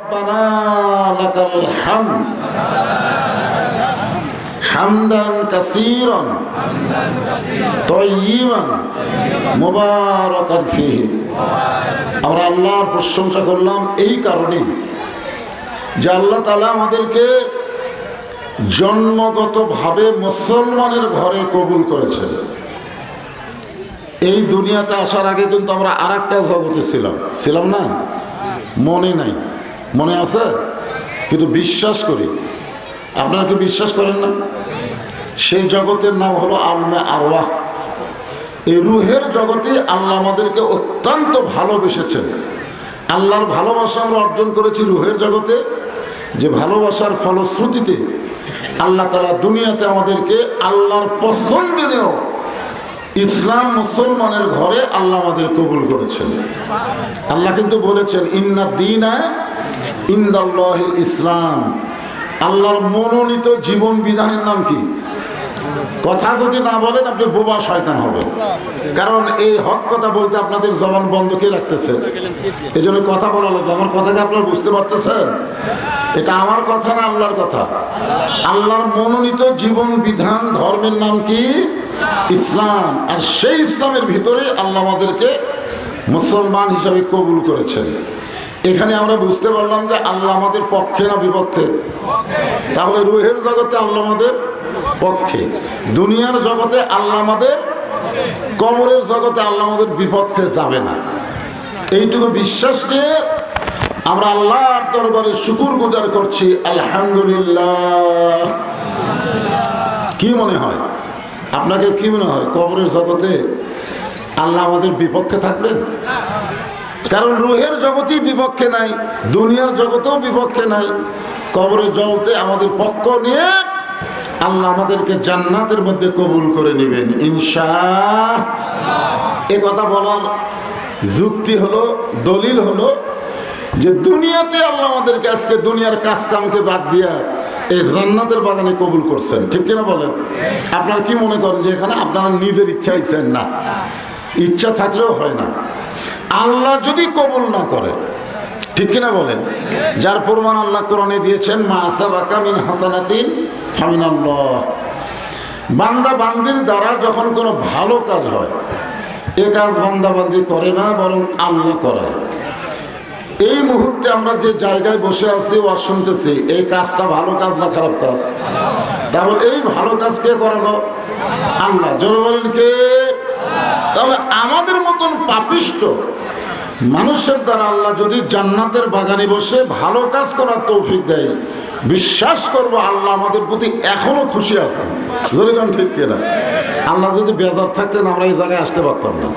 রব্বানা লাকাল হামদ হামদান কাসীরান তাইয়িবান মুবারাকান ফীহি। আমরা আল্লাহর প্রশংসা করলাম এই কারণেই যে আল্লাহ তাআলা আমাদেরকে জন্মগতভাবে মুসলমানের ঘরে কবুল করেছেন। এই দুনিয়াতে আসার আগে কিন্তু আমরা আর একটা জগতে ছিলাম না? মনে নাই? মনে আছে? কিন্তু বিশ্বাস করি। আপনারা কি বিশ্বাস করেন না? সেই জগতের নাম হলো আলমে আরওয়াহ। এই রুহের জগতে আল্লাহ আমাদেরকে অত্যন্ত ভালোবেসেছেন। আল্লাহর ভালোবাসা আমরা অর্জন করেছি রুহের জগতে, যে ভালোবাসার ফলশ্রুতিতে আল্লাহ তাআলা দুনিয়াতে আমাদেরকে আল্লাহর পছন্দনীয় ইসলাম মুসলমানের ঘরে আল্লাহ আমাদের কবুল করেছেন। আল্লাহ কিন্তু বলেছেন ইন্না দীনা ইনদাল্লাহিল ইসলাম। আল্লাহর মনোনীত জীবন বিধানের নাম কি? কথা যদি না বলেন আপনি বোবা শয়তান হবেন। কারণ এই হক কথা বলতে আপনাদের জবান বন্ধ কে রাখতেছে? এই জন্য কথা বলা লাগবে। আমার কথাকে আপনারা বুঝতে পারতেছেন? এটা আমার কথা না, আল্লাহর কথা। আল্লাহর মনোনীত জীবন বিধান ধর্মের নাম কি? ইসলাম। আর সেই ইসলামের ভিতরে আল্লাহ আমাদেরকে মুসলমান হিসাবে কবুল করেছেন। এখানে আমরা বুঝতে পারলাম যে আল্লাহ আমাদের পক্ষে না বিপক্ষে? তাহলে রুহের জগতে আল্লাহ আমাদের পক্ষে, দুনিয়ার জগতে আল্লাহ আমাদের, কবরের জগতে আল্লাহ আমাদের বিপক্ষে যাবে না। এইটুকু বিশ্বাস নিয়ে আমরা আল্লাহর দরবারে শুকর গুজার করছি। আলহামদুলিল্লাহ। কি মনে হয় আপনাকে? কি মনে হয় কবরের জগতে আল্লাহ আমাদের বিপক্ষে থাকবেন? কারণ রুহের জগতেই বিপক্ষে নাই, দুনিয়ার জগতেও বিপক্ষে নাই, কবরের জগতে আমাদের পক্ষ নিয়ে আল্লাহ আমাদেরকে জান্নাতের মধ্যে কবুল করে নেবেন ইনশাআল্লাহ। এ কথা বলার যুক্তি হলো, দলিল হলো যে দুনিয়াতে আল্লাহ আমাদেরকে আজকে দুনিয়ার কাজ কামকে বাদ দিয়া এই জান্নাতের বাগানে কবুল করছেন। ঠিক কিনা বলেন? আপনারা কি মনে করেন যে এখানে আপনারা নিজের ইচ্ছা ইচ্ছেন না? ইচ্ছা থাকলেও হয় না। আল্লাহ যদি কবুল না করে, ঠিক কিনা বলেন? যার প্রমাণ আল্লাহ কোরআনে দিয়েছেন, মা আসাবাকা মিন হাসানাতিন ফামিনাল্লাহ। বান্দা বান্দির দ্বারা যখন কোনো ভালো কাজ হয়, এ কাজ বান্দা বান্দি করে না, বরং আল্লাহ করায়। এই মুহূর্তে আমরা যে জায়গায় বসে আছি ওয়াজ শুনতেছি, এই কাজটা ভালো কাজ না খারাপ কাজ? তাহলে এই ভালো কাজ কে করালো? আল্লাহ। জোরে বলেন কে? তাহলে আমাদের মতন পাপিষ্ট মানুষের দ্বারা আল্লাহ যদি জান্নাতের বাগানে বসে ভালো কাজ করার তৌফিক দেয়, বিশ্বাস করব আল্লাহ আমাদের প্রতি এখনো খুশি আছেন। জোরে গান ঠিক কিনা? আল্লাহ যদি বেজার থাকতেন আমরা এই জায়গায় আসতে পারতাম না।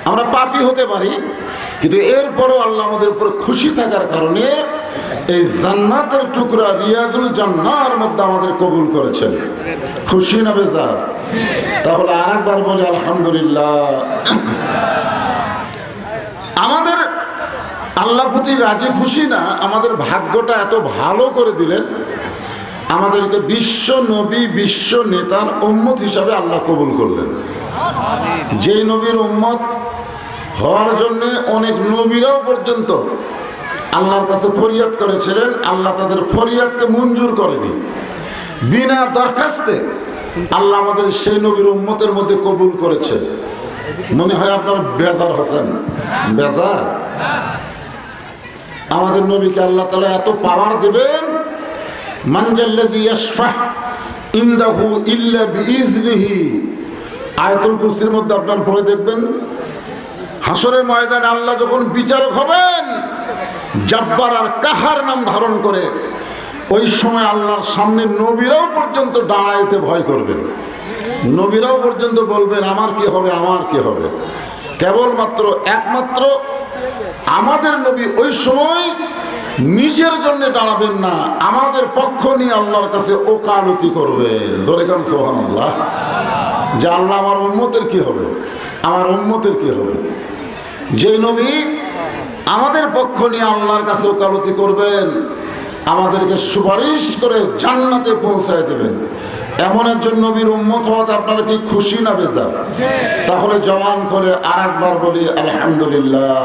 আমরা পাপী হতে পারি, কিন্তু এরপরও আল্লাহ আমাদের উপর খুশি থাকার কারণে এই জান্নাতের টুকরা রিয়াজুল জান্নার মধ্যে আমাদের কবুল করেছেন। খুশি না বেজার? তাহলে আর একবার বলি আলহামদুলিল্লাহ। আমাদের আল্লাহ প্রতি রাজি খুশি না, আমাদের ভাগ্যটা এত ভালো করে দিলেন, আমাদেরকে বিশ্ব নবী, বিশ্ব নেতার উম্মত হিসাবে আল্লাহ কবুল করলেন। যেই নবীর উম্মত হওয়ার জন্য অনেক নবীরাও পর্যন্ত আল্লাহর কাছে ফরিয়াদ করেছিলেন, আল্লাহ তাদের ফরিয়াদকে মঞ্জুর করেনি। বিনা দরখাস্তে আল্লাহ আমাদের সেই নবীর উম্মতের মধ্যে কবুল করেছে। মনে হয় আপনার বেজার হোসেন? বেজার? আমাদের নবীকে আল্লাহ তাআলা এত পাওয়ার দেবেন, মানজাল্লাযী ইয়াশফা ইনদাহু ইল্লা বিইজনিহি। আয়াতুল কুরসির মধ্যে আপনার পড়ে দেখবেন, হাসরের ময়দানে আল্লাহ যখন বিচারক হবেন, জাব্বার আর কাহার নাম ধারণ করে, ওই সময় আল্লাহর সামনে নবীরাও পর্যন্ত দাঁড়াইতে ভয় করবেন। নবীরাও পর্যন্ত বলবেন আমার কি হবে, আমার কি হবে। কেবলমাত্র একমাত্র আমাদের নবী ওই সময় নিজের জন্য দাঁড়াবেন না, আমাদের পক্ষ নিয়ে আল্লাহর কাছে ওকালতি করবেন। ধরে কান সুবহানাল্লাহ। যে আল্লাহ আমার উম্মতের কি হবে, আমার উম্মতের কি হবে। যে নবী আমাদের পক্ষ নিয়ে আল্লাহর কাছে ওকালতি করবেন, আমাদেরকে সুপারিশ করে জান্নাতে পৌঁছায় দেবেন, এমন একজন নবীর উম্মত হওয়াতে আপনারা কি খুশি না বেজার? তাহলে জবান করে আর একবার বলি আলহামদুলিল্লাহ।